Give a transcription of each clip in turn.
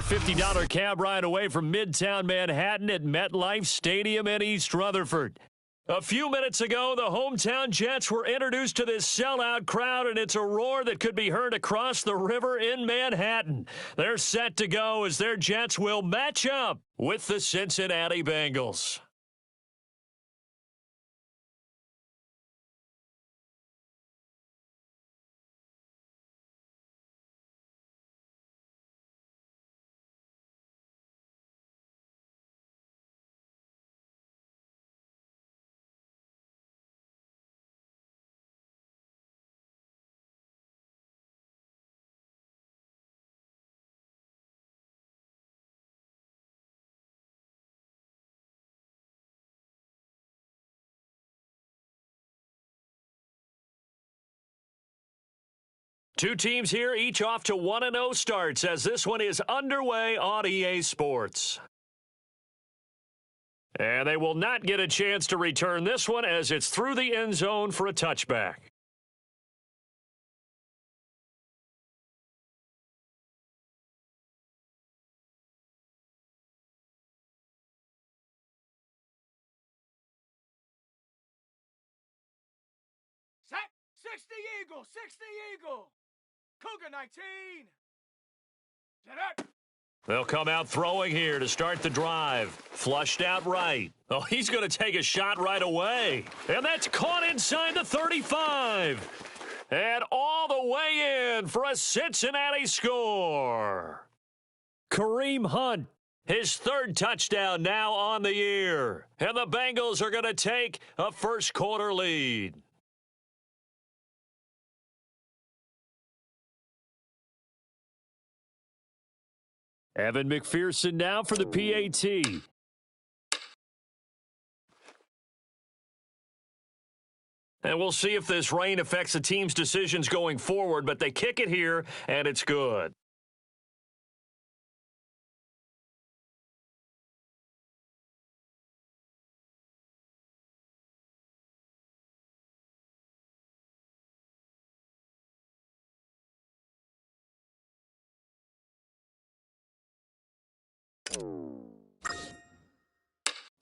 a $50 cab ride away from Midtown Manhattan at MetLife Stadium in East Rutherford. A few minutes ago, the hometown Jets were introduced to this sellout crowd, and it's a roar that could be heard across the river in Manhattan. They're set to go as their Jets will match up with the Cincinnati Bengals. Two teams here, each off to 1-0 starts as this one is underway on EA Sports. And they will not get a chance to return this one as it's through the end zone for a touchback. Set, 60 Eagle, 60 Eagle. Cougar 19. Set up. They'll come out throwing here to start the drive. Flushed out right. Oh, he's going to take a shot right away. And that's caught inside the 35. And all the way in for a Cincinnati score. Kareem Hunt, his third touchdown now on the year. And the Bengals are going to take a first quarter lead. Evan McPherson now for the PAT. And we'll see if this rain affects the team's decisions going forward, but they kick it here, and it's good.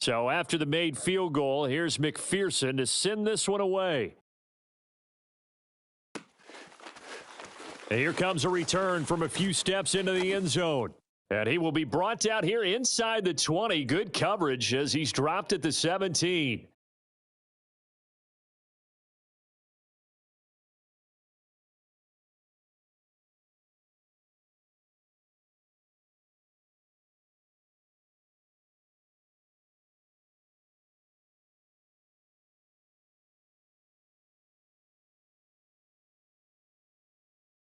So after the made field goal, here's McPherson to send this one away. And here comes a return from a few steps into the end zone. And he will be brought down here inside the 20. Good coverage as he's dropped at the 17.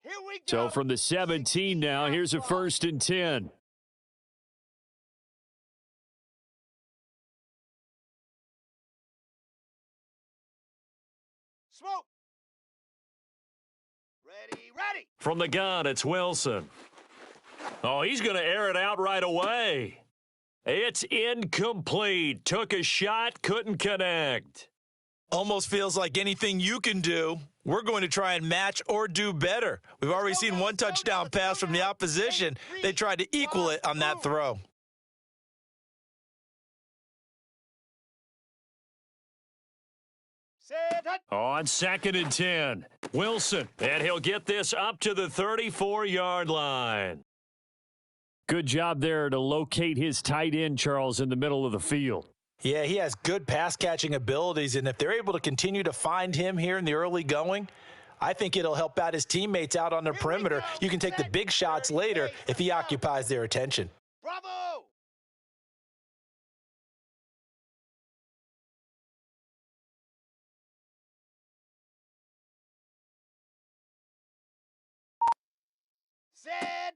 Here we go. So from the 17 now, here's a 1st and 10. Smoke. Ready. From the gun, it's Wilson. Oh, he's going to air it out right away. It's incomplete. Took a shot, couldn't connect. Almost feels like anything you can do, we're going to try and match or do better. We've already seen one touchdown pass from the opposition. They tried to equal it on that throw. On 2nd and 10, Wilson, and he'll get this up to the 34-yard line. Good job there to locate his tight end, Charles, in the middle of the field. Yeah, he has good pass-catching abilities, and if they're able to continue to find him here in the early going, I think it'll help out his teammates out on the perimeter. You can take the big shots later if he occupies their attention. Bravo!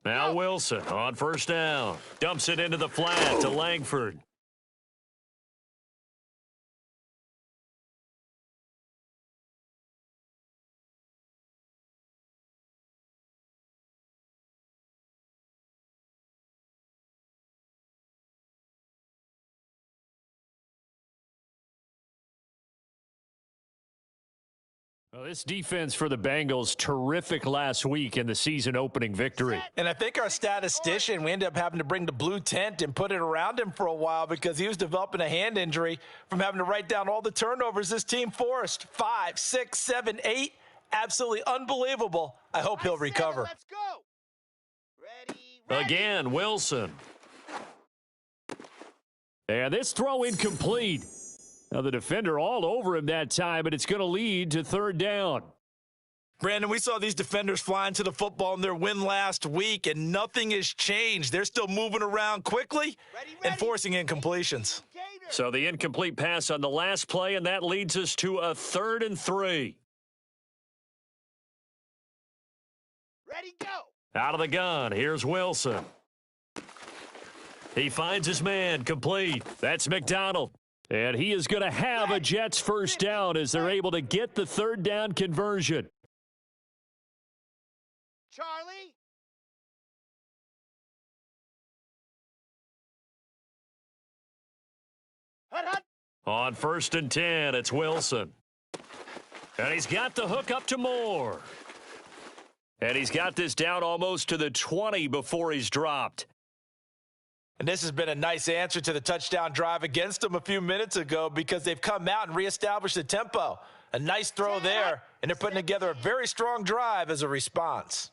Now Wilson on 1st down. Dumps it into the flat to Langford. Well, this defense for the Bengals, terrific last week in the season-opening victory. And I think our statistician, we ended up having to bring the blue tent and put it around him for a while because he was developing a hand injury from having to write down all the turnovers this team forced. 5, 6, 7, 8. Absolutely unbelievable. I hope he'll recover. Let's go. Ready. Again, Wilson. And this throw incomplete. Now the defender all over him that time, but it's going to lead to third down. Brandon, we saw these defenders flying to the football in their win last week, and nothing has changed. They're still moving around quickly and forcing incompletions. So the incomplete pass on the last play, and that leads us to a 3rd and 3. Ready, go. Out of the gun, here's Wilson. He finds his man, complete. That's McDonald. And he is going to have a Jets first down as they're able to get the 3rd down conversion. Charlie. Hut, hut. On 1st and 10, it's Wilson. And he's got the hook up to Moore. And he's got this down almost to the 20 before he's dropped. And this has been a nice answer to the touchdown drive against them a few minutes ago because they've come out and reestablished the tempo. A nice throw there, and they're putting together a very strong drive as a response.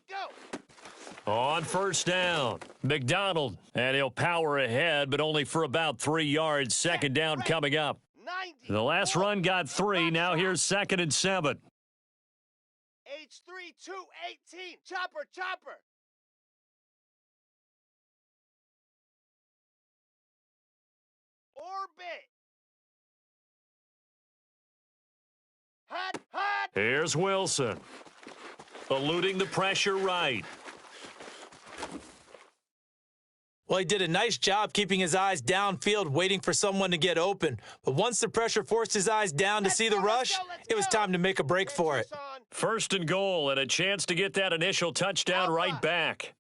Go. On 1st down, McDonald, and he'll power ahead, but only for about 3 yards. 2nd down coming up. 90. The last run got 3. Now here's 2nd and 7. H3 218. Chopper, chopper. Orbit. Hut, hut. Here's Wilson. Eluding the pressure right. Well, he did a nice job keeping his eyes downfield, waiting for someone to get open. But once the pressure forced his eyes down to see the rush, it was time to make a break for it. 1st and goal, and a chance to get that initial touchdown right back.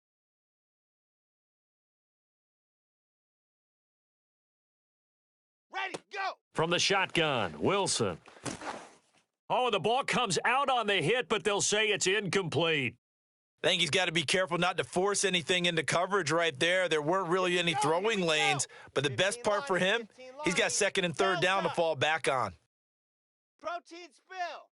Ready, go. From the shotgun, Wilson. Oh, the ball comes out on the hit, but they'll say it's incomplete. I think he's got to be careful not to force anything into coverage right there. There weren't really any throwing lanes, but the best part for him, he's got 2nd and 3rd down to fall back on. Protein spill.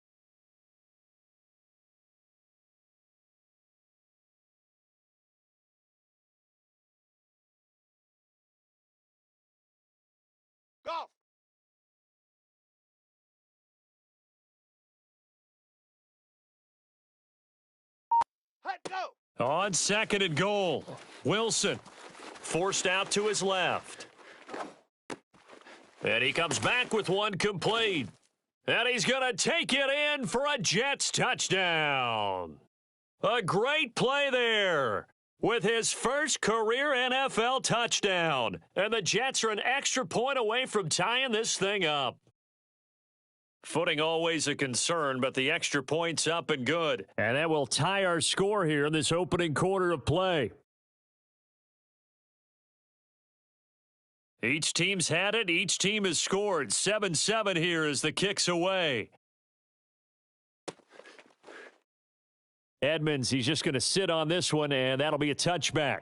Golf. Hut, go. On 2nd and goal, Wilson forced out to his left. And he comes back with one complete. And he's going to take it in for a Jets touchdown. A great play there with his first career NFL touchdown. And the Jets are an extra point away from tying this thing up. Footing always a concern, but the extra point's up and good. And that will tie our score here in this opening quarter of play. Each team's had it. Each team has scored. 7-7 here as the kick's away. Edmonds, he's just going to sit on this one, and that'll be a touchback.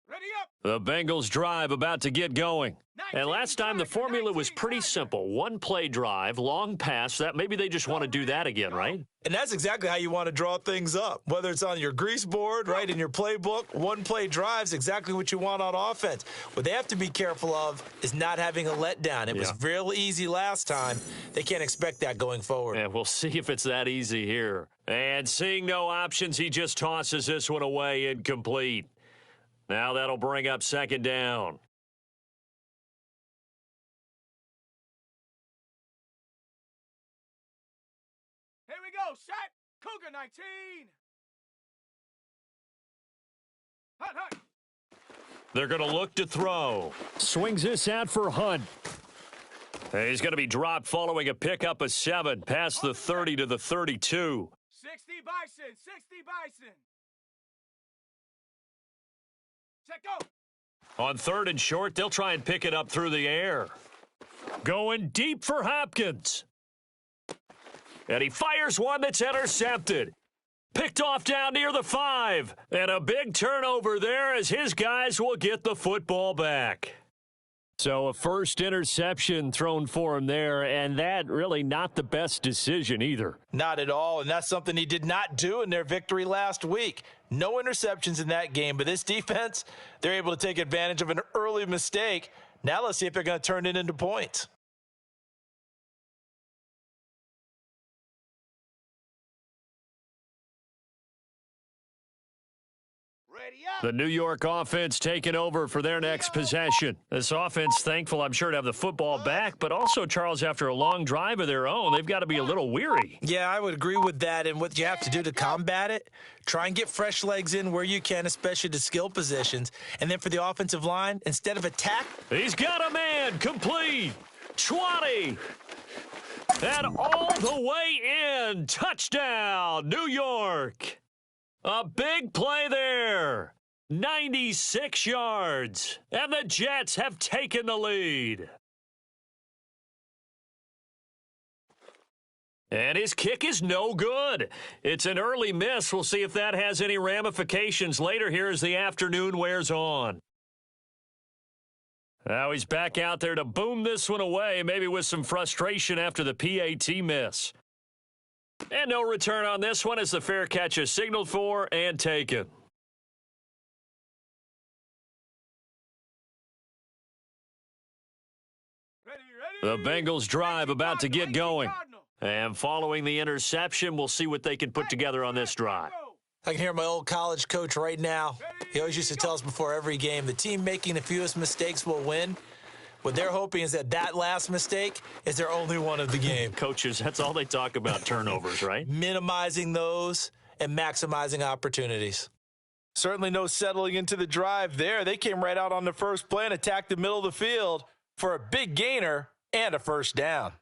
Ready up. The Bengals drive about to get going. And last time the formula was pretty simple. One play drive, long pass. That maybe they just want to do that again, right? And that's exactly how you want to draw things up. Whether it's on your grease board, right, in your playbook, one play drive's exactly what you want on offense. What they have to be careful of is not having a letdown. It was real easy last time. They can't expect that going forward. And we'll see if it's that easy here. And seeing no options, he just tosses this one away incomplete. Now that'll bring up 2nd down. Here we go. Set. Cougar 19. Hut, hut. They're going to look to throw. Swings this out for Hunt. He's going to be dropped following a pickup of 7 past the 30 to the 32. 6. 60 Bison, 60 Bison. Set go. On 3rd and short, they'll try and pick it up through the air. Going deep for Hopkins. And he fires one that's intercepted. Picked off down near the 5. And a big turnover there as his guys will get the football back. So a first interception thrown for him there, and that really not the best decision either. Not at all, and that's something he did not do in their victory last week. No interceptions in that game, but this defense, they're able to take advantage of an early mistake. Now let's see if they're going to turn it into points. The New York offense taking over for their next possession. This offense, thankful, I'm sure, to have the football back, but also, Charles, after a long drive of their own, they've got to be a little weary. Yeah, I would agree with that, and what you have to do to combat it, try and get fresh legs in where you can, especially to skill positions. And then for the offensive line, instead of attack. He's got a man, complete, 20, and all the way in, touchdown, New York. A big play there. 96 yards, and the Jets have taken the lead. And his kick is no good. It's an early miss. We'll see if that has any ramifications later here as the afternoon wears on. Now he's back out there to boom this one away, maybe with some frustration after the PAT miss. And no return on this one as the fair catch is signaled for and taken. The Bengals drive about to get going. And following the interception, we'll see what they can put together on this drive. I can hear my old college coach right now. He always used to tell us before every game, the team making the fewest mistakes will win. What they're hoping is that last mistake is their only one of the game. Coaches, that's all they talk about, turnovers, right? Minimizing those and maximizing opportunities. Certainly no settling into the drive there. They came right out on the first play and attacked the middle of the field for a big gainer and a first down.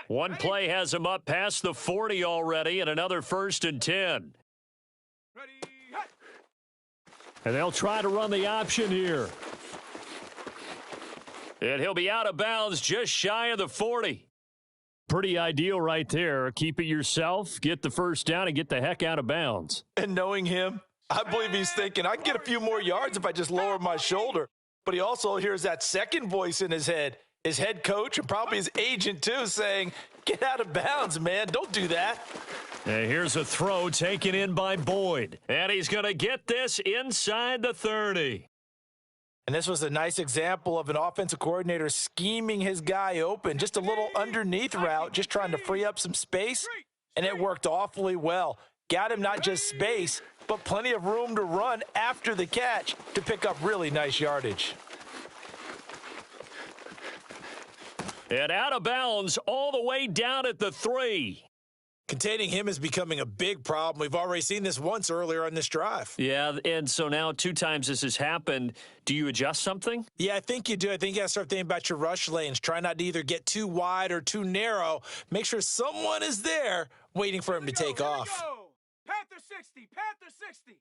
One play has him up past the 40 already, and another 1st and 10. And they'll try to run the option here. And he'll be out of bounds just shy of the 40. Pretty ideal right there. Keep it yourself, get the first down, and get the heck out of bounds. And knowing him, I believe he's thinking, I can get a few more yards if I just lower my shoulder. But he also hears that second voice in his head, his head coach and probably his agent too, saying, get out of bounds, man. Don't do that. And here's a throw taken in by Boyd. And he's going to get this inside the 30. And this was a nice example of an offensive coordinator scheming his guy open. Just a little underneath route, just trying to free up some space. And it worked awfully well. Got him not just space, but plenty of room to run after the catch to pick up really nice yardage. And out of bounds all the way down at the 3. Containing him is becoming a big problem. We've already seen this once earlier on this drive. Yeah, and so now 2 times this has happened. Do you adjust something? Yeah, I think you do. I think you got to start thinking about your rush lanes. Try not to either get too wide or too narrow. Make sure someone is there waiting for him to take off. Panther 60, Panther 60.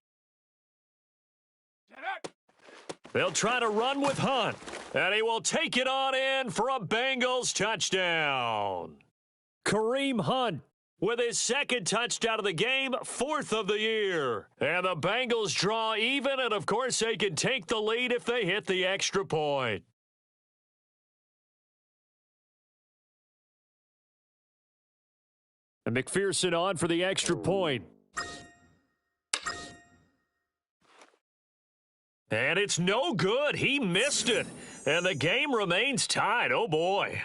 They'll try to run with Hunt, and he will take it on in for a Bengals touchdown. Kareem Hunt with his 2nd touchdown of the game, 4th of the year. And the Bengals draw even, and of course they can take the lead if they hit the extra point. And McPherson on for the extra point. And it's no good. He missed it. And the game remains tied. Oh, boy.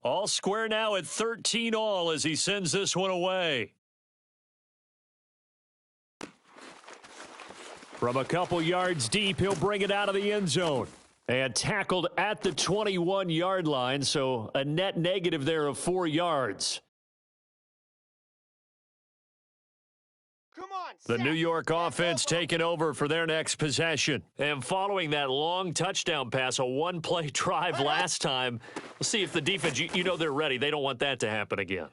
All square now at 13 all as he sends this one away. From a couple yards deep, he'll bring it out of the end zone. And tackled at the 21-yard line, so a net negative there of 4 yards. Come on. The New York offense taking over for their next possession. And following that long touchdown pass, a one-play drive last time, we'll see if the defense, you know they're ready. They don't want that to happen again.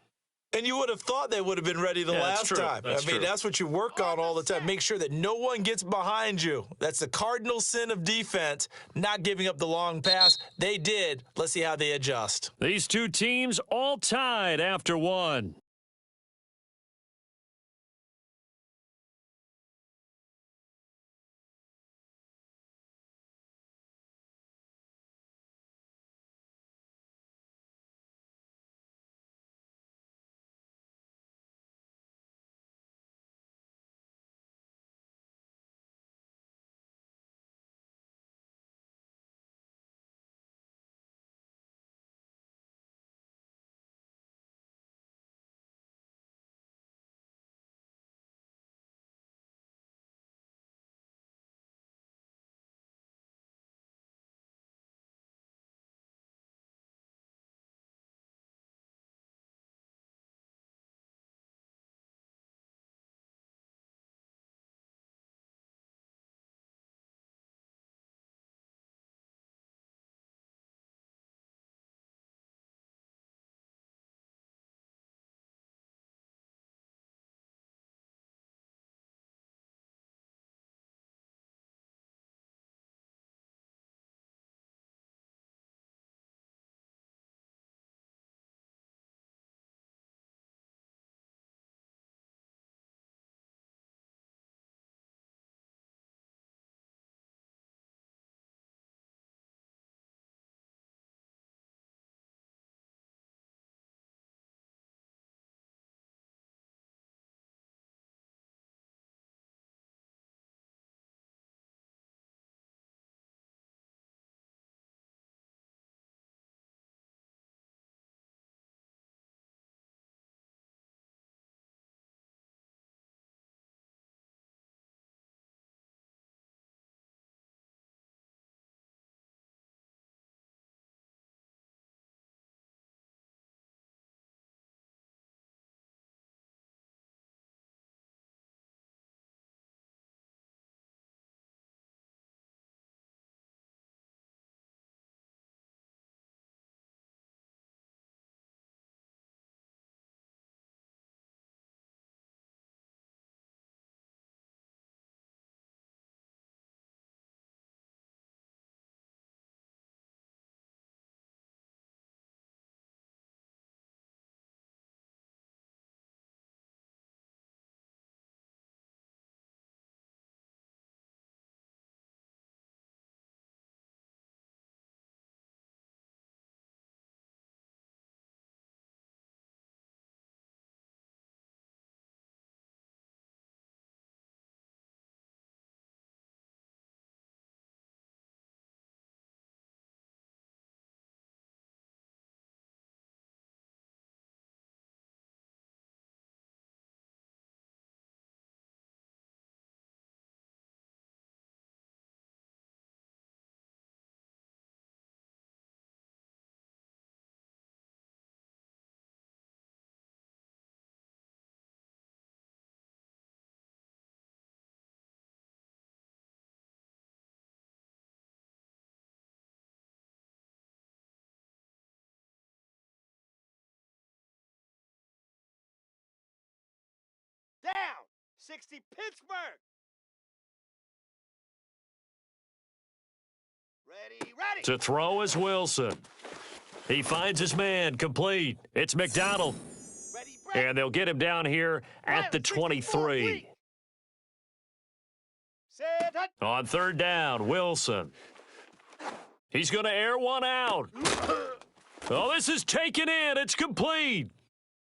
And you would have thought they would have been ready the last time. That's what you work on all the time. Make sure that no one gets behind you. That's the cardinal sin of defense, not giving up the long pass. They did. Let's see how they adjust. These two teams all tied after one. Down. 60 Pittsburgh. Ready. To throw is Wilson. He finds his man, complete. It's McDonald. Ready. And they'll get him down here at the 23. Set. On third down, Wilson. He's going to air one out. Oh, this is taken in. It's complete.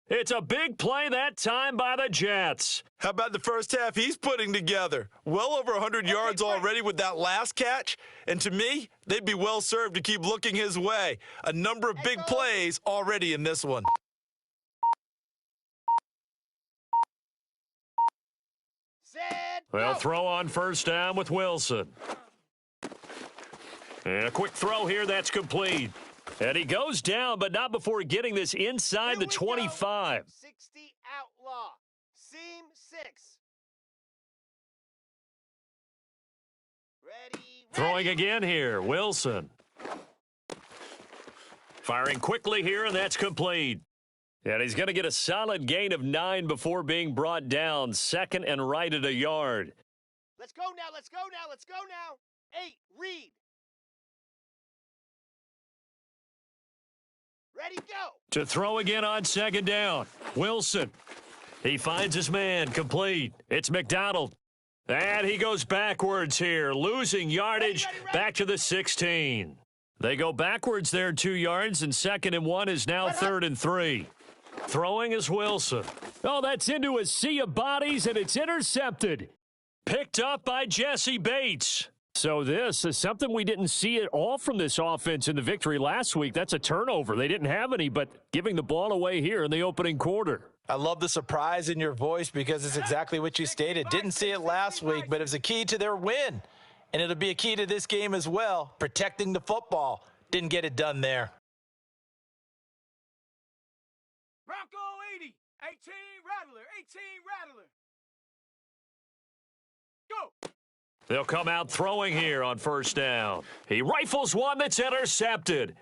It's a big play that time by the Jets. How about the first half he's putting together? Well over 100 yards already with that last catch. And to me, they'd be well served to keep looking his way. A number of big plays already in this one. They'll throw on first down with Wilson. And a quick throw here, that's complete. And he goes down, but not before getting this inside the 25. 60 outlaw. Seam 6. Throwing again here, Wilson. Firing quickly here, and that's complete. And he's going to get a solid gain of 9 before being brought down. Second and right at a yard. Let's go now, let's go now, let's go now. 8, read. Ready, go. To throw again on second down. Wilson. He finds his man, complete. It's McDonald. And he goes backwards here, losing yardage back to the 16. They go backwards there 2 yards, and second and 1 is now third and 3. Throwing is Wilson. Oh, that's into a sea of bodies, and it's intercepted. Picked up by Jesse Bates. So this is something we didn't see at all from this offense in the victory last week. That's a turnover. They didn't have any, but giving the ball away here in the opening quarter. I love the surprise in your voice because it's exactly what you stated. Didn't see it last week, but it was a key to their win. And it'll be a key to this game as well, protecting the football. Didn't get it done there. Bronco 80, 18 Rattler, 18 Rattler. Go. They'll come out throwing here on first down. He rifles one that's intercepted.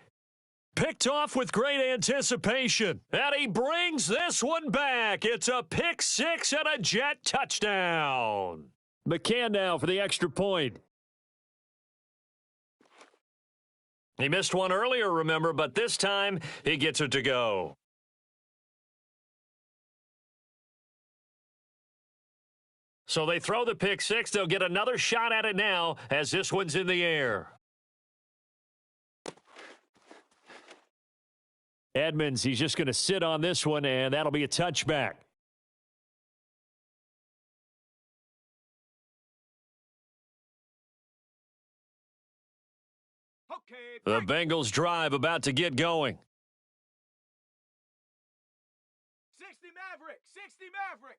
Picked off with great anticipation. And he brings this one back. It's a pick six and a Jet touchdown. McCann now for the extra point. He missed one earlier, remember, but this time he gets it to go. So they throw the pick six. They'll get another shot at it now as this one's in the air. Edmonds, he's just going to sit on this one, and that'll be a touchback. Okay, The Bengals drive about to get going. 60 Maverick, 60 Maverick.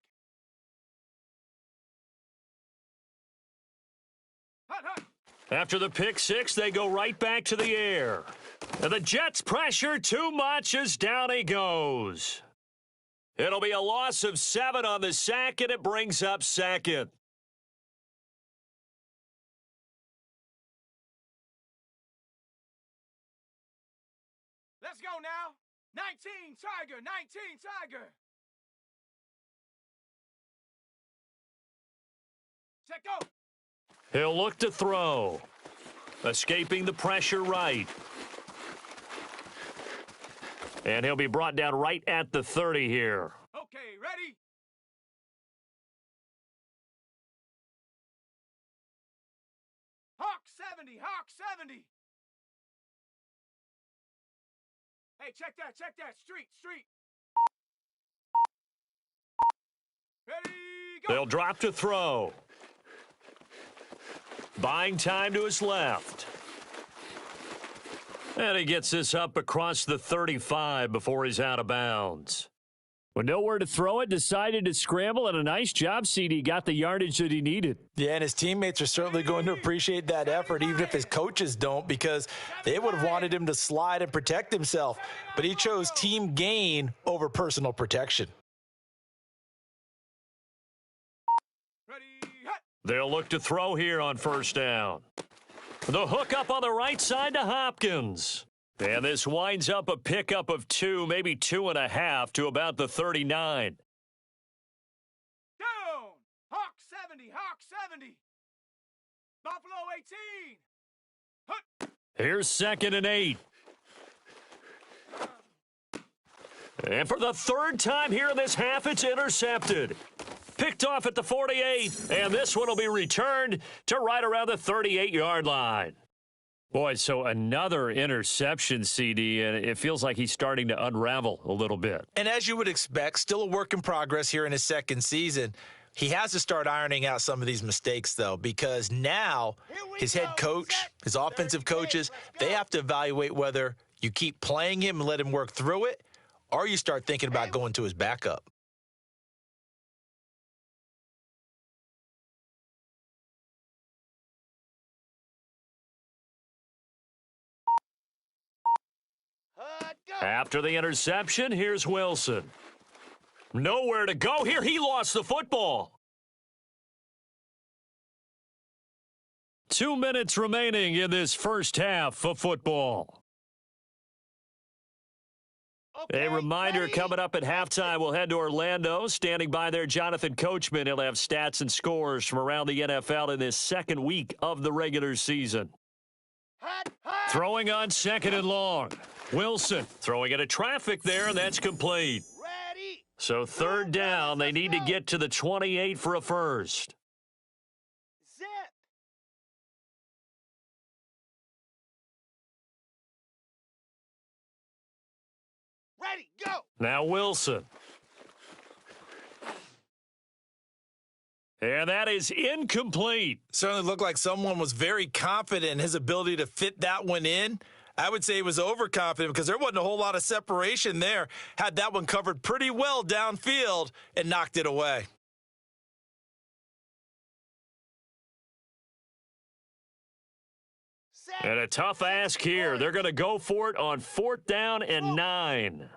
Hut, hut. After the pick six, they go right back to the air. And the Jets pressure too much as down he goes. It'll be a loss of 7 on the sack, and it brings up second. Let's go now. 19 Tiger, 19 Tiger. Set go. He'll look to throw. Escaping the pressure right. And he'll be brought down right at the 30 here. Okay, ready? Hawk 70, Hawk 70. Hey, check that, street. Ready, go. They'll drop to throw. Buying time to his left. And he gets this up across the 35 before he's out of bounds. With nowhere to throw it, decided to scramble, and a nice job, CD. Got the yardage that he needed. Yeah, and his teammates are certainly going to appreciate that effort, even if his coaches don't, because they would have wanted him to slide and protect himself. But he chose team gain over personal protection. Ready, hut. They'll look to throw here on first down. The hook up on the right side to Hopkins. And this winds up a pickup of 2, maybe 2.5 to about the 39. Down. Hawk 70, Hawk 70. Buffalo 18. Hut. Here's second and 8. And for the third time here in this half, it's intercepted. Picked off at the 48, and this one will be returned to right around the 38-yard line. Boy, so another interception, CD, and it feels like he's starting to unravel a little bit. And as you would expect, still a work in progress here in his second season. He has to start ironing out some of these mistakes, though, because now his head coach, his offensive coaches, they have to evaluate whether you keep playing him and let him work through it, or you start thinking about going to his backup. Go. After the interception, here's Wilson. Nowhere to go here. He lost the football. 2 minutes remaining in this first half of football. Okay, A reminder ready? coming up at halftime, we'll head to Orlando. Standing by there, Jonathan Coachman. He'll have stats and scores from around the NFL in this second week of the regular season. Hot, hot. Throwing on second and long. Wilson throwing into traffic there, and that's complete. Ready. So third down, they need to get to the 28 for a first. Zip. Ready, go. Now Wilson. And that is incomplete. Certainly looked like someone was very confident in his ability to fit that one in. I would say he was overconfident because there wasn't a whole lot of separation there. Had that one covered pretty well downfield and knocked it away. Set. And a tough ask here. They're going to go for it on 4th down and 9.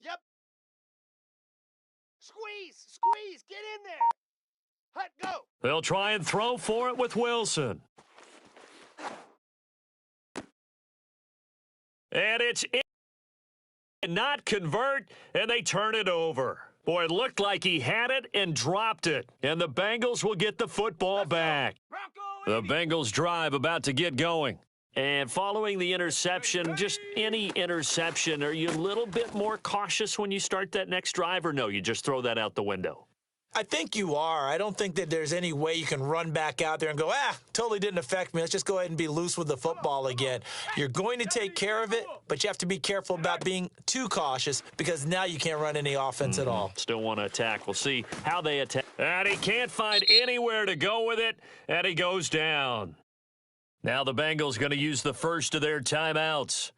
Yep. Squeeze, squeeze, get in there. Hut, go. They'll try and throw for it with Wilson. And it's in. Not convert, and they turn it over. Boy, it looked like he had it and dropped it. And the Bengals will get the football back. The Bengals drive about to get going. And following the interception, just any interception, are you a little bit more cautious when you start that next drive, or no, you just throw that out the window? I think you are. I don't think that there's any way you can run back out there and go, totally didn't affect me. Let's just go ahead and be loose with the football again. You're going to take care of it, but you have to be careful about being too cautious because now you can't run any offense at all. Still want to attack. We'll see how they attack. And he can't find anywhere to go with it, and he goes down. Now the Bengals going to use the first of their timeouts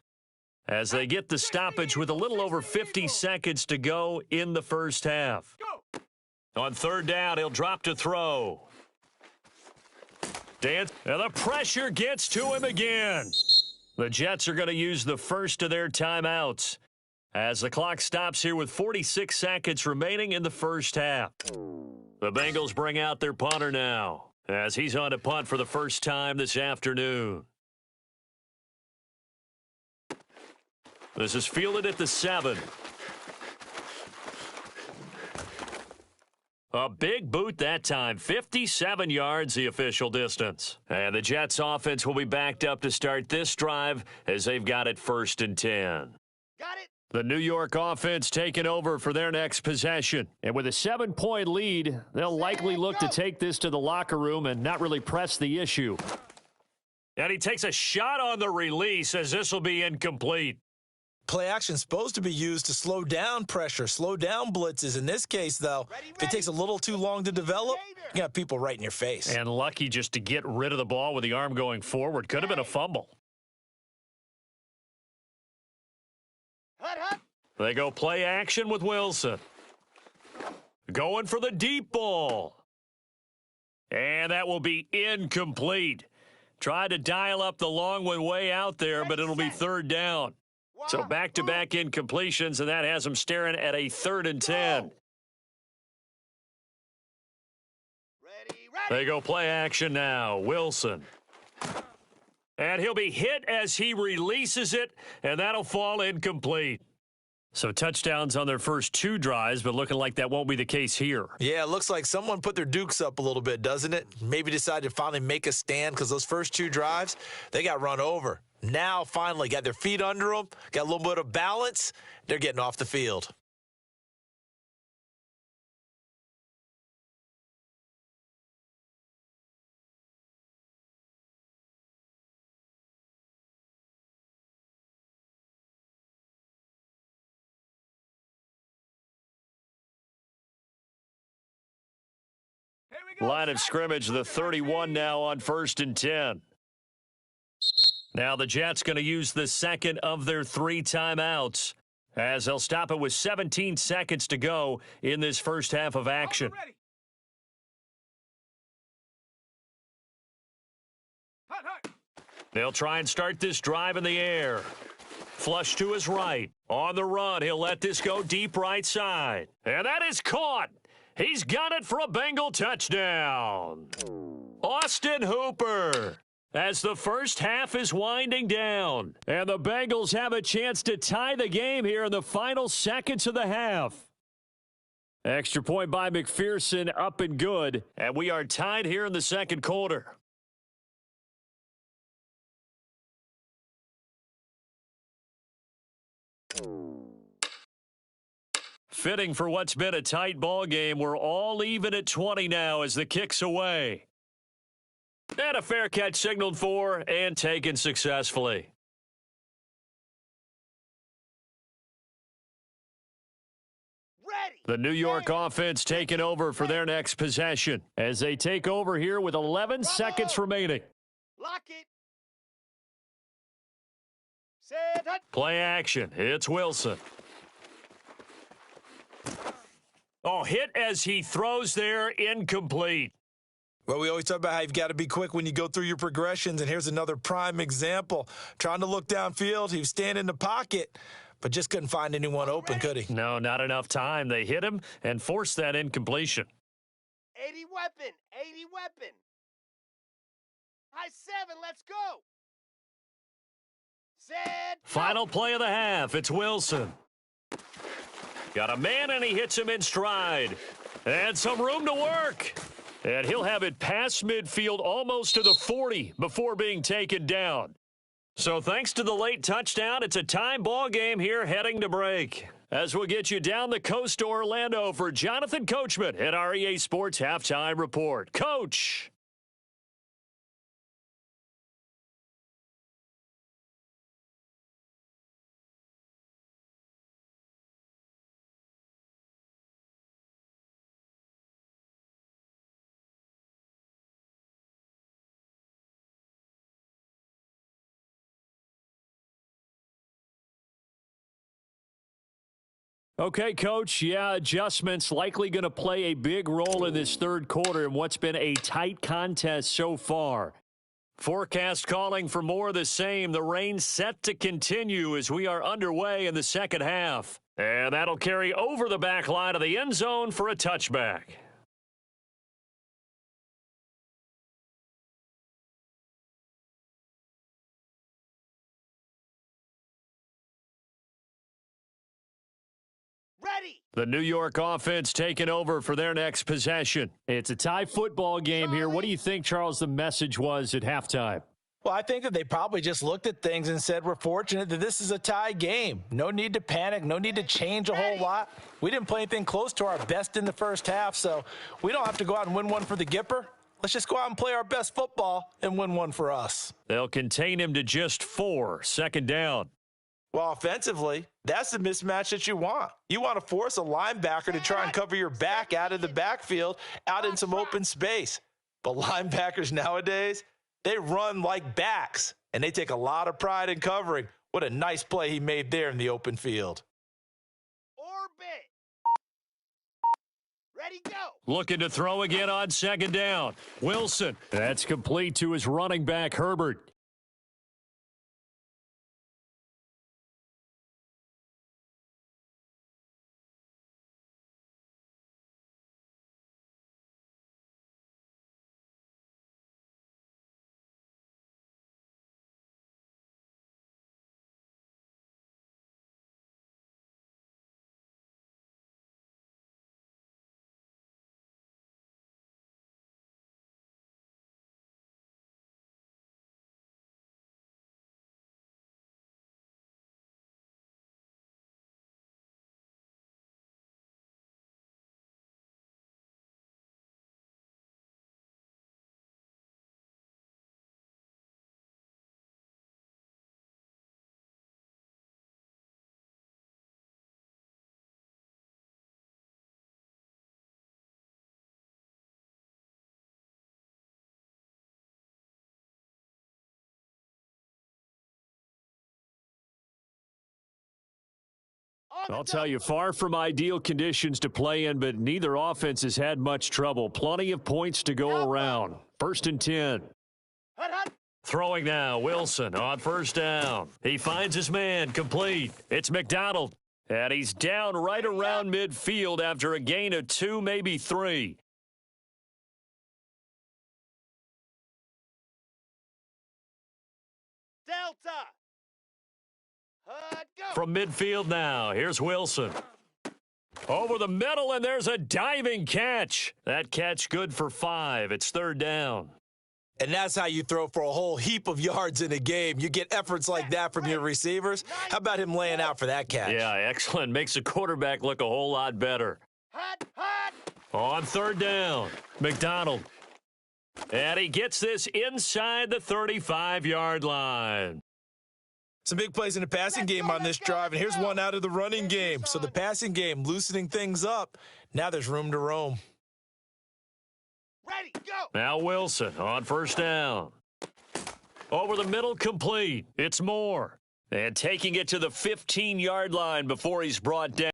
as they get the stoppage with a little over 50 seconds to go in the first half. On 3rd down, he'll drop to throw. And the pressure gets to him again. The Jets are going to use the first of their timeouts as the clock stops here with 46 seconds remaining in the first half. The Bengals bring out their punter now as he's on to punt for the first time this afternoon. This is fielded at the 7. A big boot that time, 57 yards the official distance. And the Jets offense will be backed up to start this drive as they've got it 1st and 10. Got it. The New York offense taking over for their next possession. And with a 7-point lead, they'll likely look to take this to the locker room and not really press the issue. And he takes a shot on the release as this will be incomplete. Play action supposed to be used to slow down pressure, slow down blitzes. In this case, though, if it takes a little too long to develop, you got people right in your face. And lucky just to get rid of the ball with the arm going forward. Could have been a fumble. Hut, hut. They go play action with Wilson. Going for the deep ball. And that will be incomplete. Tried to dial up the long one way out there, but it'll be 3rd down. So back-to-back incompletions, and that has them staring at a 3rd and 10. Ready. They go play action now. Wilson. And he'll be hit as he releases it, and that'll fall incomplete. So touchdowns on their first 2 drives, but looking like that won't be the case here. Yeah, it looks like someone put their dukes up a little bit, doesn't it? Maybe decided to finally make a stand because those first 2 drives, they got run over. Now, finally, got their feet under them, got a little bit of balance. They're getting off the field. Line of scrimmage, the 31 now on 1st and 10. Now the Jets going to use the second of their 3 timeouts as they'll stop it with 17 seconds to go in this first half of action. They'll try and start this drive in the air. Flush to his right. On the run, he'll let this go deep right side. And that is caught. He's got it for a Bengal touchdown. Austin Hooper. As the first half is winding down. And the Bengals have a chance to tie the game here in the final seconds of the half. Extra point by McPherson, up and good. And we are tied here in the second quarter. Fitting for what's been a tight ball game. We're all even at 20 now as the kick's away. And a fair catch signaled for and taken successfully. Ready. The New York offense taking over for their next possession as they take over here with 11 seconds remaining. Lock it. Set. Play action. It's Wilson. Oh, hit as he throws there, incomplete. Well, we always talk about how you've got to be quick when you go through your progressions, and here's another prime example. Trying to look downfield, he was standing in the pocket, but just couldn't find anyone open, could he? No, not enough time. They hit him and forced that incompletion. 80 weapon. 80 weapon. High 7. Let's go. Set. Final play of the half. It's Wilson. Got a man, and he hits him in stride. And some room to work. And he'll have it past midfield almost to the 40 before being taken down. So thanks to the late touchdown, it's a time ball game here heading to break. As we'll get you down the coast to Orlando for Jonathan Coachman at our EA Sports Halftime Report. Coach! Okay, Coach, yeah, adjustments likely going to play a big role in this third quarter in what's been a tight contest so far. Forecast calling for more of the same. The rain set to continue as we are underway in the second half. And that'll carry over the back line of the end zone for a touchback. Ready. The New York offense taking over for their next possession. It's a tie football game here. What do you think, Charles, the message was at halftime? Well, I think that they probably just looked at things and said, we're fortunate that this is a tie game. No need to panic. No need to change a whole lot. We didn't play anything close to our best in the first half, so we don't have to go out and win one for the Gipper. Let's just go out and play our best football and win one for us. They'll contain him to just 4, second down. Well, offensively, that's the mismatch that you want. You want to force a linebacker to try and cover your back out of the backfield, out in some open space. But linebackers nowadays, they run like backs, and they take a lot of pride in covering. What a nice play he made there in the open field. Orbit. Ready, go. Looking to throw again on second down. Wilson. That's complete to his running back, Herbert. I'll tell you, far from ideal conditions to play in, but neither offense has had much trouble. Plenty of points to go around. 1st and 10. Throwing now, Wilson on first down. He finds his man, complete. It's McDonald. And he's down right around midfield after a gain of 2, maybe 3. Delta. Go. From midfield now, here's Wilson. Over the middle, and there's a diving catch. That catch good for 5. It's third down. And that's how you throw for a whole heap of yards in a game. You get efforts like that from your receivers. How about him laying out for that catch? Yeah, excellent. Makes the quarterback look a whole lot better. On third down, McDonald. And he gets this inside the 35-yard line. Some big plays in the passing game on this drive, and here's one out of the running game. So the passing game loosening things up. Now there's room to roam. Ready, go. Now Wilson on first down. Over the middle, complete. It's Moore. And taking it to the 15-yard line before he's brought down.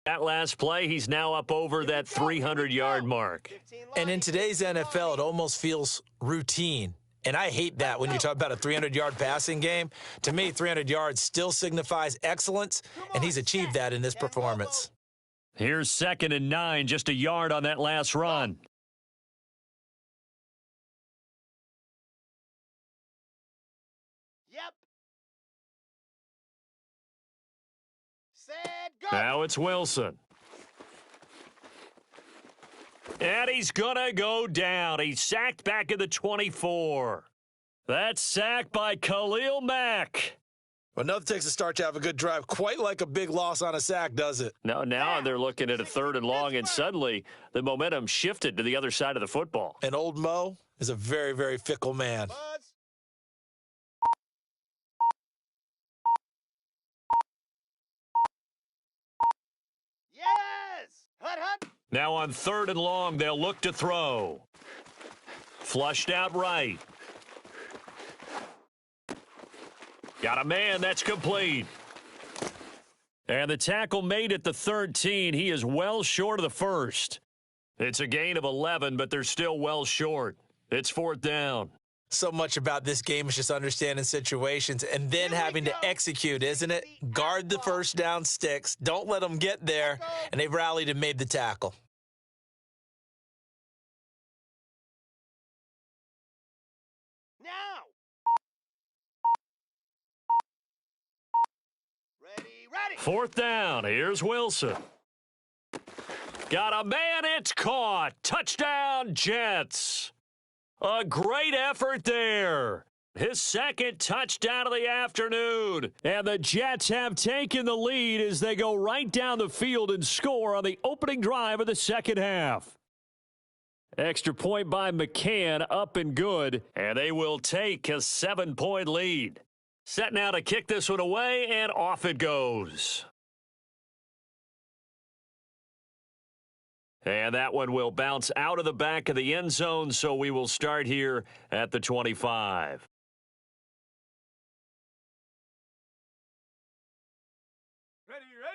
That last play, he's now up over that 300-yard mark. And in today's NFL, it almost feels routine. And I hate that when you talk about a 300-yard passing game. To me, 300 yards still signifies excellence, and he's achieved that in this performance. Here's 2nd and 9, just a yard on that last run. Yep. Set, go. Now it's Wilson. And he's going to go down. He's sacked back at the 24. That's sacked by Khalil Mack. Well, nothing takes a start to have a good drive quite like a big loss on a sack, does it? No, now they're looking at a 3rd and long, and suddenly the momentum shifted to the other side of the football. And old Mo is a very, very fickle man. Buzz. Yes. Hut, hut. Now on 3rd and long, they'll look to throw. Flushed out right. Got a man, that's complete. And the tackle made at the 13. He is well short of the first. It's a gain of 11, but they're still well short. It's 4th down. So much about this game is just understanding situations and then having to execute, isn't it? Guard the first down sticks. Don't let them get there. And they've rallied and made the tackle. Now. Ready. 4th down. Here's Wilson. Got a man. It's caught. Touchdown, Jets. A great effort there. His 2nd touchdown of the afternoon. And the Jets have taken the lead as they go right down the field and score on the opening drive of the second half. Extra point by McCann, up and good. And they will take a 7-point lead. Set now to kick this one away, and off it goes. And that one will bounce out of the back of the end zone, so we will start here at the 25.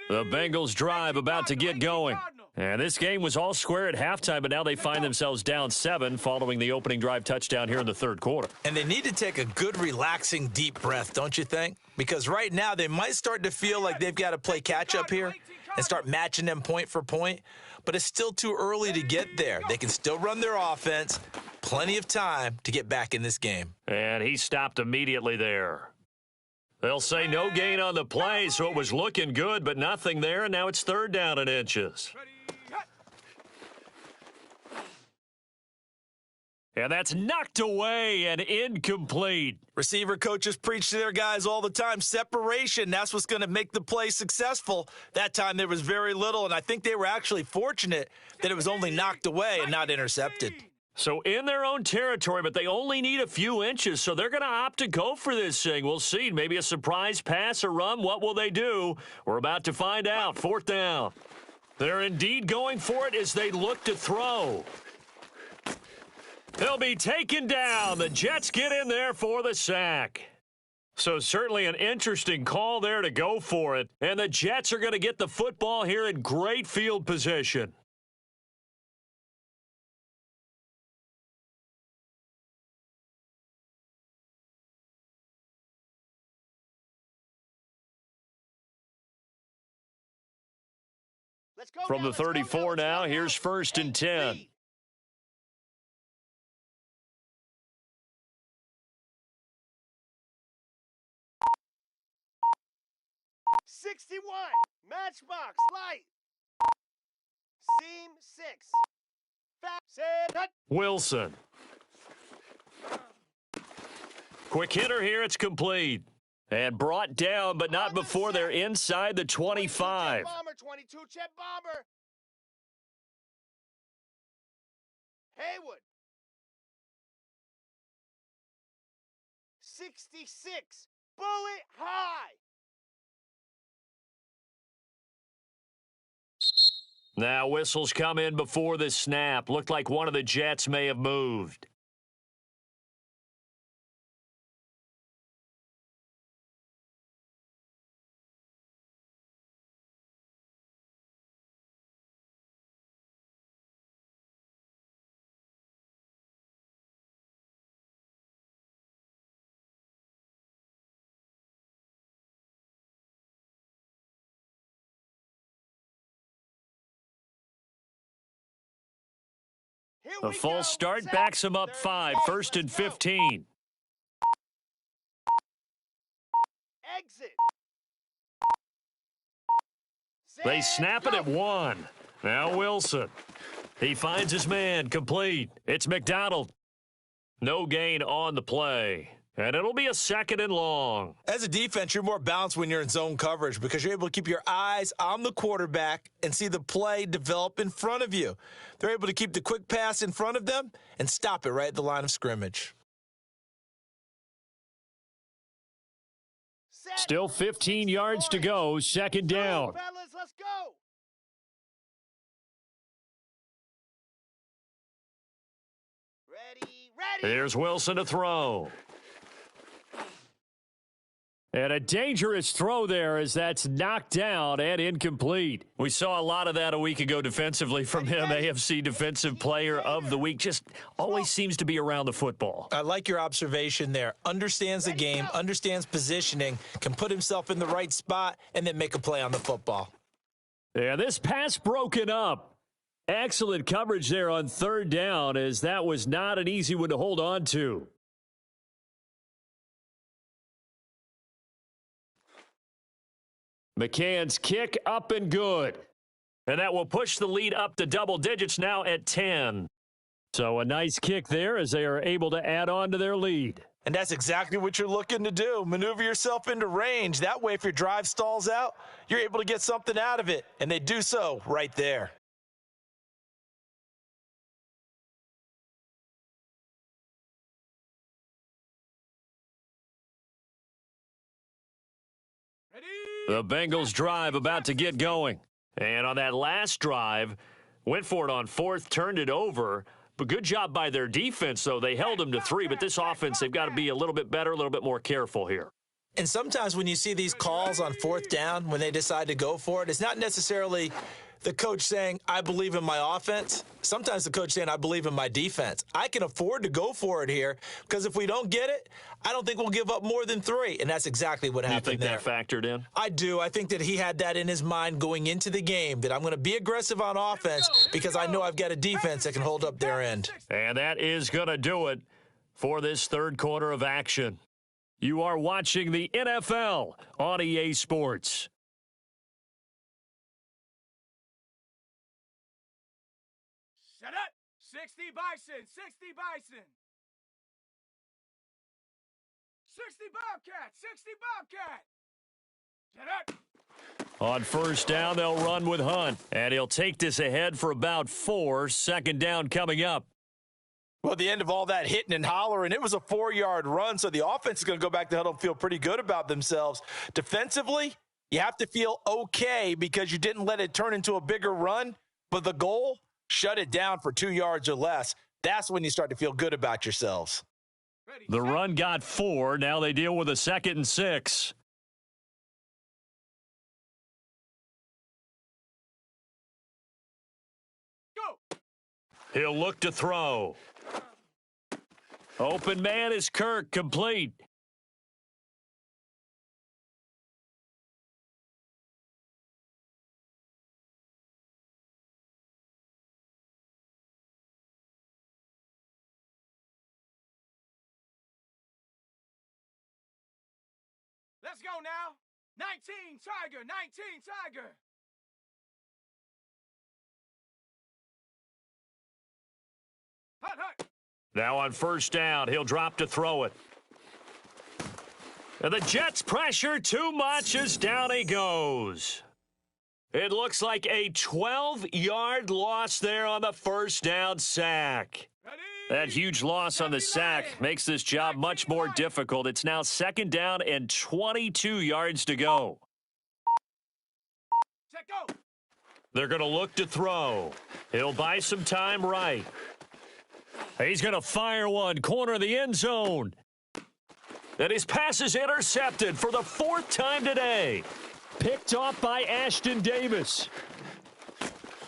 The Bengals drive about to get going. And this game was all square at halftime, but now they find themselves down 7 following the opening drive touchdown here in the 3rd quarter. And they need to take a good, relaxing, deep breath, don't you think? Because right now they might start to feel like they've got to play catch-up here and start matching them point for point. But it's still too early to get there. They can still run their offense. Plenty of time to get back in this game. And he stopped immediately there. They'll say no gain on the play, so it was looking good, but nothing there, and now it's 3rd down and inches. And that's knocked away and incomplete. Receiver coaches preach to their guys all the time. Separation, that's what's going to make the play successful. That time there was very little, and I think they were actually fortunate that it was only knocked away and not intercepted. So in their own territory, but they only need a few inches, so they're going to opt to go for this thing. We'll see. Maybe a surprise pass or run. What will they do? We're about to find out. 4th down. They're indeed going for it as they look to throw. He'll be taken down. The Jets get in there for the sack. So certainly an interesting call there to go for it. And the Jets are going to get the football here in great field position. Let's go From now, the 34 now, here's first and 10. Lead. 61. Matchbox light. Seam 6. Set. Wilson. Quick hitter here. It's complete. And brought down, but not before they're inside the 25. Bomber, 22 Chet Bomber. Haywood. 66. Bullet high. Now whistles come in before the snap. Looked like one of the Jets may have moved. A false start backs him up 5. First and 15. Exit. They snap it at 1. Now Wilson. He finds his man. Complete. It's McDonald. No gain on the play. And it'll be a second and long. As a defense, you're more balanced when you're in zone coverage because you're able to keep your eyes on the quarterback and see the play develop in front of you. They're able to keep the quick pass in front of them and stop it right at the line of scrimmage. Still 15 yards to go. Second down. Fellas, let's go. Ready. Here's Wilson to throw. And a dangerous throw there as that's knocked down and incomplete. We saw a lot of that a week ago defensively from him. AFC Defensive Player of the Week. Just always seems to be around the football. I like your observation there. Understands the game, understands positioning, can put himself in the right spot, and then make a play on the football. Yeah, this pass broken up. Excellent coverage there on third down as that was not an easy one to hold on to. McCann's kick up and good. And that will push the lead up to double digits now at 10. So a nice kick there as they are able to add on to their lead. And that's exactly what you're looking to do. Maneuver yourself into range. That way, if your drive stalls out, you're able to get something out of it. And they do so right there. The Bengals drive about to get going. And on that last drive, went for it on fourth, turned it over. But good job by their defense, though. They held them to 3. But this offense, they've got to be a little bit better, a little bit more careful here. And sometimes when you see these calls on fourth down, when they decide to go for it, it's not necessarily the coach saying, I believe in my offense. Sometimes the coach saying, I believe in my defense. I can afford to go for it here because if we don't get it, I don't think we'll give up more than 3. And that's exactly what happened there. You think that factored in? I do. I think that he had that in his mind going into the game, that I'm going to be aggressive on offense because I know I've got a defense that can hold up their end. And that is going to do it for this third quarter of action. You are watching the NFL on EA Sports. Shut up. 60 Bison. 60 Bison. 60 Bobcat. 60 Bobcat. Shut up. On first down, they'll run with Hunt. And he'll take this ahead for about 4. Second down coming up. Well, at the end of all that hitting and hollering, it was a 4-yard run, so the offense is going to go back to huddle and feel pretty good about themselves. Defensively, you have to feel okay because you didn't let it turn into a bigger run, but the goal, shut it down for 2 yards or less. That's when you start to feel good about yourselves. The run got 4. Now they deal with a 2nd and 6. Go. He'll look to throw. Open man is Kirk, complete. Let's go now. 19 Tiger, 19 Tiger. Hut, hut. Now on first down, he'll drop to throw it. And the Jets pressure too much as down he goes. It looks like a 12-yard loss there on the first down sack. Ready? That huge loss on the sack makes this job much more difficult. It's now second down and 22 yards to go. Check go. They're going to look to throw. He'll buy some time right. He's going to fire one, corner of the end zone. And his pass is intercepted for the fourth time today. Picked off by Ashton Davis.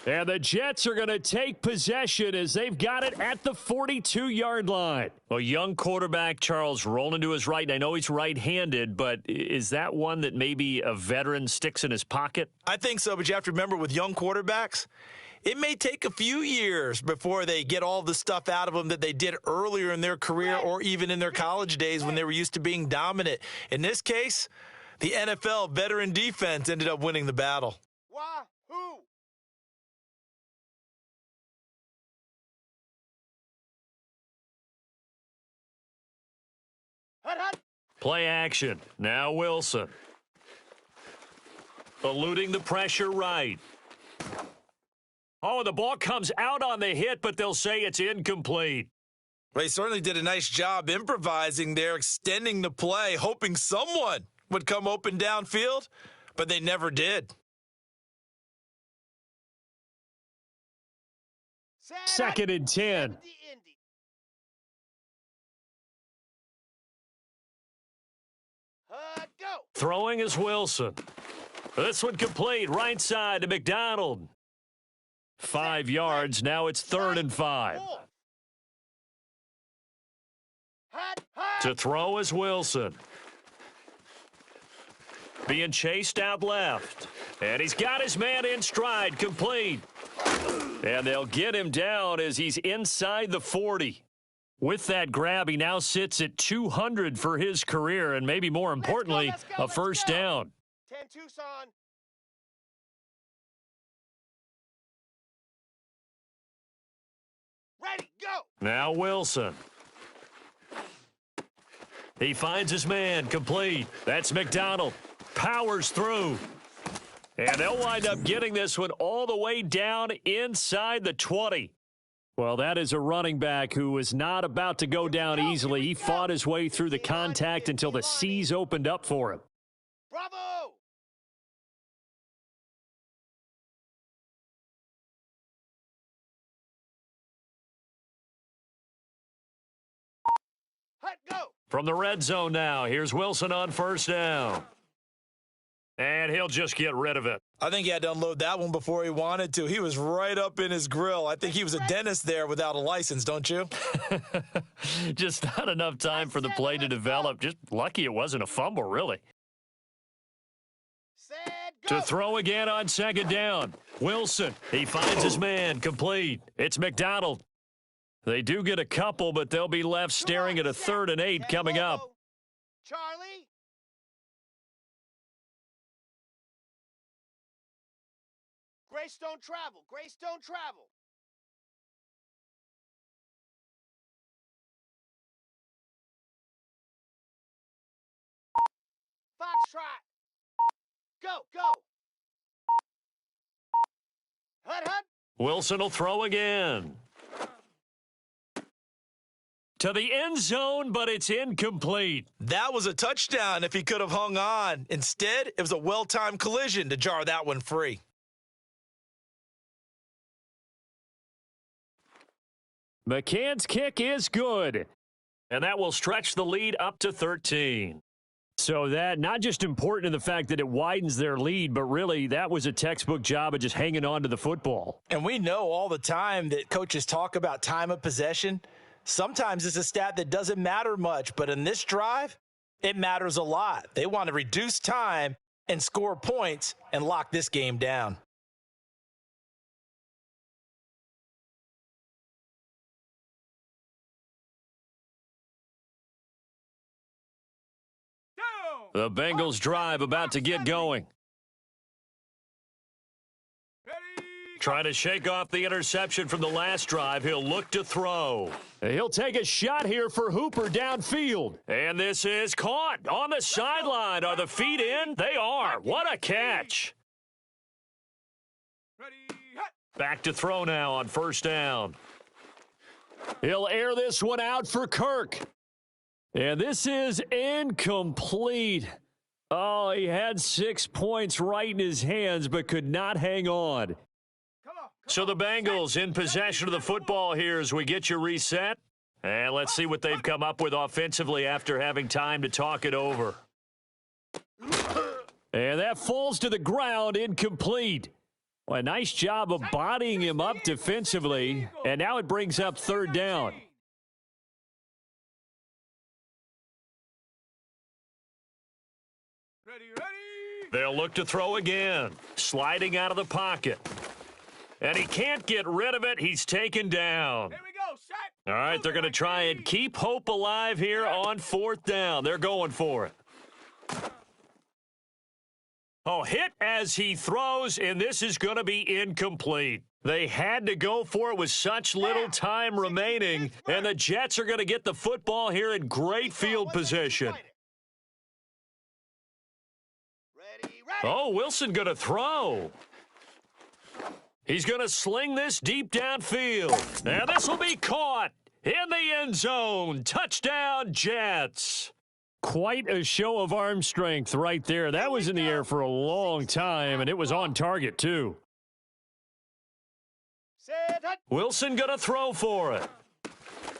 And the Jets are going to take possession as they've got it at the 42-yard line. A young quarterback, Charles, rolling to his right. And I know he's right-handed, but is that one that maybe a veteran sticks in his pocket? I think so, but you have to remember with young quarterbacks, it may take a few years before they get all the stuff out of them that they did earlier in their career or even in their college days when they were used to being dominant. In this case, the NFL veteran defense ended up winning the battle. Wahoo! Hut, hut. Play action. Now Wilson. Eluding the pressure right. Oh, the ball comes out on the hit, but they'll say it's incomplete. They certainly did a nice job improvising there, extending the play, hoping someone would come open downfield, but they never did. Second and 10. Go. Throwing is Wilson. This one complete, right side to McDonald. 5 yards, now it's 3rd and 5. Hut, hut. To throw is Wilson. Being chased out left. And he's got his man in stride, complete. And they'll get him down as he's inside the 40. With that grab, he now sits at 200 for his career, and maybe more importantly, a first down. 10 Tucson. Ready, go. Now Wilson. He finds his man, complete. That's McDonald. Powers through. And they'll wind up getting this one all the way down inside the 20. Well, that is a running back who was not about to go down easily. He fought his way through the contact until the seas opened up for him. Bravo. Hut, go. From the red zone now, here's Wilson on first down. And he'll just get rid of it. I think he had to unload that one before he wanted to. He was right up in his grill. I think he was a dentist there without a license, don't you? Just not enough time for the play to develop. Just lucky it wasn't a fumble, really. Set, go. To throw again on second down. Wilson, he finds his man, complete. It's McDonald. They do get a couple, but they'll be left staring at a 3rd and 8 coming up. Charlie. Grace don't travel. Grace don't travel. Foxtrot. Go, go. Hut, hut. Wilson will throw again. To the end zone, but it's incomplete. That was a touchdown if he could have hung on. Instead, it was a well-timed collision to jar that one free. McCann's kick is good. And that will stretch the lead up to 13. So that, not just important in the fact that it widens their lead, but really that was a textbook job of just hanging on to the football. And we know all the time that coaches talk about time of possession. Sometimes it's a stat that doesn't matter much, but in this drive, it matters a lot. They want to reduce time and score points and lock this game down. Down. The Bengals drive about to get going. Trying to shake off the interception from the last drive. He'll look to throw. He'll take a shot here for Hooper downfield. And this is caught on the sideline. Are the feet in? They are. What a catch. Back to throw now on first down. He'll air this one out for Kirk. And this is incomplete. Oh, he had 6 points right in his hands but could not hang on. So the Bengals in possession of the football here as we get you reset. And let's see what they've come up with offensively after having time to talk it over. And that falls to the ground, incomplete. Well, a nice job of bodying him up defensively. And now it brings up third down. They'll look to throw again. Sliding out of the pocket. And he can't get rid of it. He's taken down. Here we go, set. All right, they're going to try and keep hope alive here on fourth down. They're going for it. Oh, hit as he throws, and this is going to be incomplete. They had to go for it with such little time remaining, and the Jets are going to get the football here in great field position. Oh, Wilson going to throw. He's going to sling this deep downfield. And this will be caught in the end zone. Touchdown, Jets. Quite a show of arm strength right there. That was in the air for a long time, and it was on target, too. Wilson going to throw for it.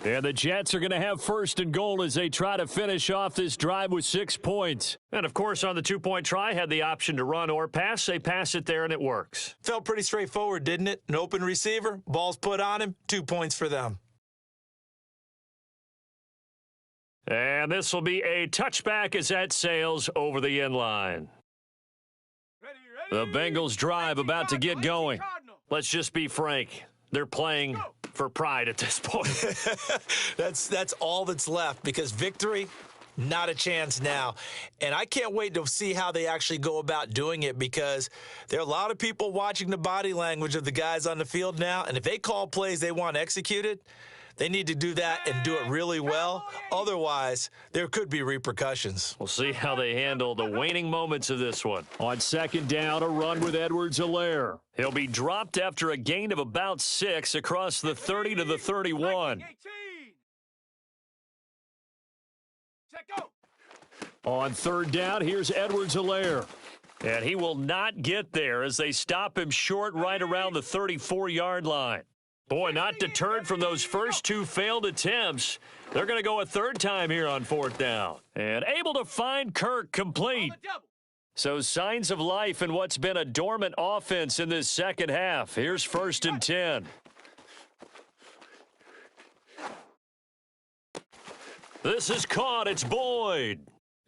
And the Jets are going to have first and goal as they try to finish off this drive with 6 points. And, of course, on the two-point try, had the option to run or pass. They pass it there, and it works. Felt pretty straightforward, didn't it? An open receiver, ball's put on him, 2 points for them. And this will be a touchback as that sails over the end line. The Bengals drive about to get going. Let's just be frank. They're playing for pride at this point. That's all that's left because victory, not a chance now. And I can't wait to see how they actually go about doing it because there are a lot of people watching the body language of the guys on the field now. And if they call plays they want executed, they need to do that and do it really well. Otherwise, there could be repercussions. We'll see how they handle the waning moments of this one. On second down, a run with Edwards-Helaire. He'll be dropped after a gain of about 6 across the 30 to the 31. On third down, here's Edwards-Helaire. And he will not get there as they stop him short right around the 34-yard line. Boy, not deterred from those first 2 failed attempts. They're going to go a third time here on fourth down. And able to find Kirk complete. So signs of life in what's been a dormant offense in this second half. Here's first and 10. This is caught. It's Boyd.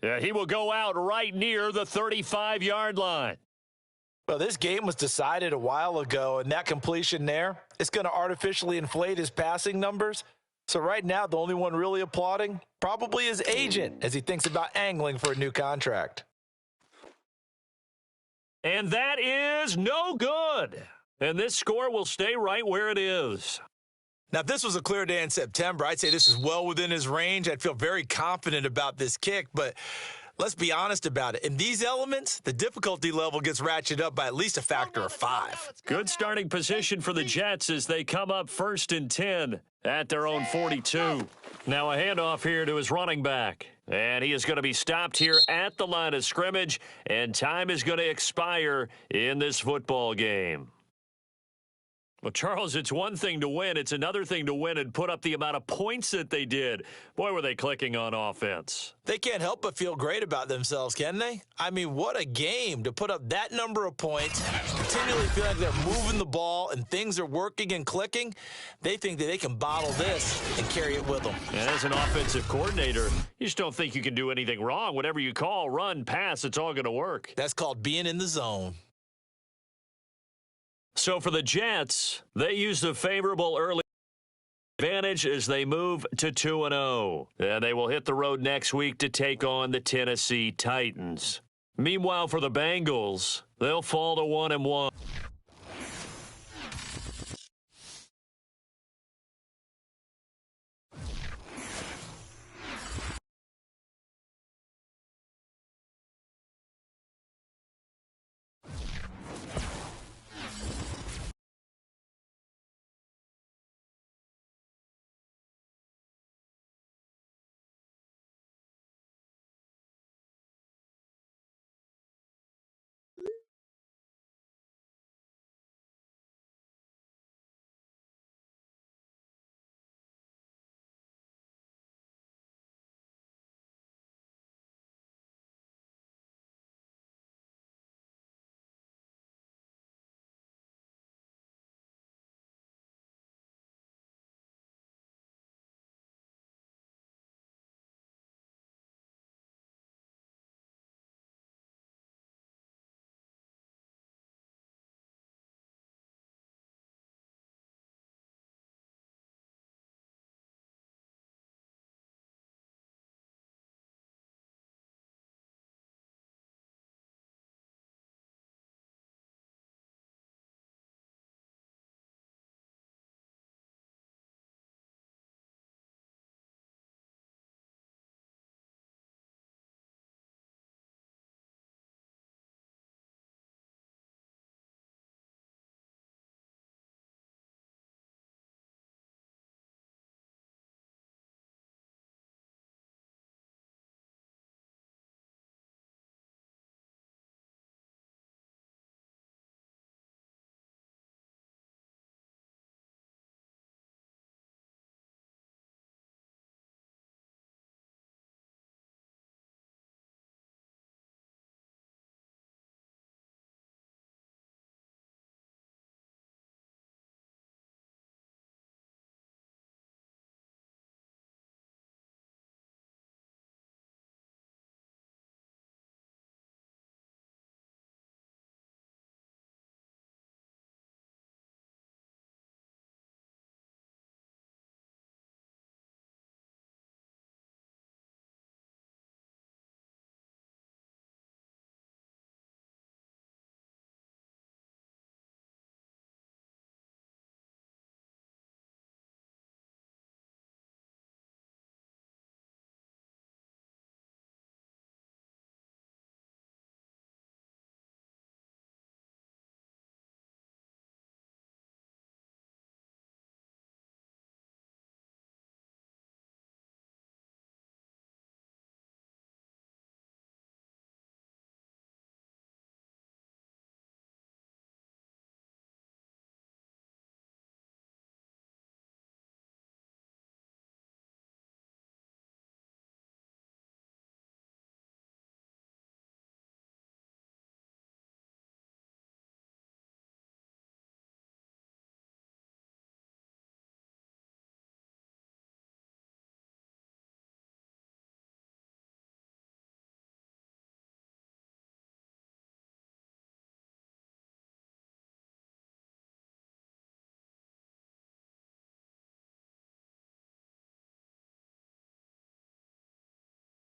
Yeah, he will go out right near the 35-yard line. Well, this game was decided a while ago, and that completion there, it's going to artificially inflate his passing numbers. So right now, the only one really applauding probably his agent as he thinks about angling for a new contract. And that is no good. And this score will stay right where it is. Now, if this was a clear day in September, I'd say this is well within his range. I'd feel very confident about this kick, but let's be honest about it. In these elements, the difficulty level gets ratcheted up by at least a factor of 5. Good starting position for the Jets as they come up first and 10 at their own 42. Now a handoff here to his running back. And he is going to be stopped here at the line of scrimmage, and time is going to expire in this football game. Well, Charles, it's one thing to win. It's another thing to win and put up the amount of points that they did. Boy, were they clicking on offense. They can't help but feel great about themselves, can they? I mean, what a game to put up that number of points, continually feel like they're moving the ball and things are working and clicking. They think that they can bottle this and carry it with them. And as an offensive coordinator, you just don't think you can do anything wrong. Whatever you call, run, pass, it's all going to work. That's called being in the zone. So for the Jets, they used a favorable early advantage as they move to 2-0. And they will hit the road next week to take on the Tennessee Titans. Meanwhile, for the Bengals, they'll fall to 1-1.